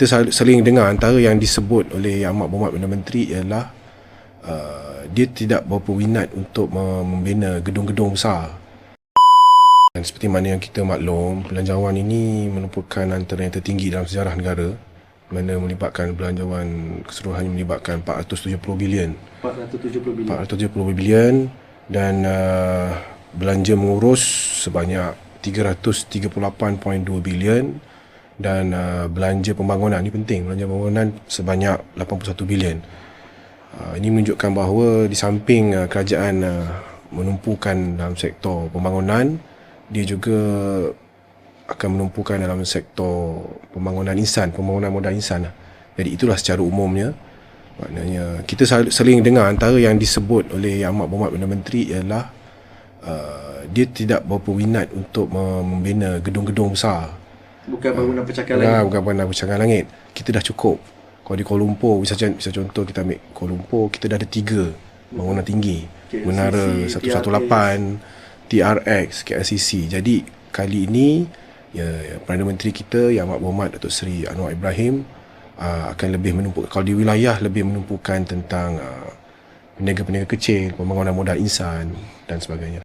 kita sering dengar antara yang disebut oleh Yang Amat Berhormat Perdana Menteri ialah dia tidak berapa minat untuk membina gedung-gedung besar. Dan seperti mana yang kita maklum, belanjawan ini merupakan antara yang tertinggi dalam sejarah negara, mana melibatkan belanjawan keseluruhannya melibatkan 470 bilion dan belanja mengurus sebanyak 338.2 bilion dan belanja pembangunan, ini penting, belanja pembangunan sebanyak 81 bilion. Ini menunjukkan bahawa di samping kerajaan menumpukan dalam sektor pembangunan, dia juga akan menumpukan dalam sektor pembangunan insan, pembangunan modal insan. Jadi itulah secara umumnya. Maknanya kita sering dengar antara yang disebut oleh Yang Amat Berhormat Perdana Menteri ialah dia tidak berapa minat untuk membina gedung-gedung besar. Bukan bangunan pencakar langit. Bukan bangunan pencakar langit. Kita dah cukup. Kalau di Kuala Lumpur, bisa contoh kita ambil Kuala Lumpur, kita dah ada 3 bangunan tinggi. Menara 118, TRX, KLCC. Jadi kali ini Perdana Menteri kita Yang Amat Berhormat Datuk Seri Anwar Ibrahim akan lebih menumpuk, kalau di wilayah lebih menumpukan tentang peniaga-peniaga kecil, pembangunan modal insan dan sebagainya.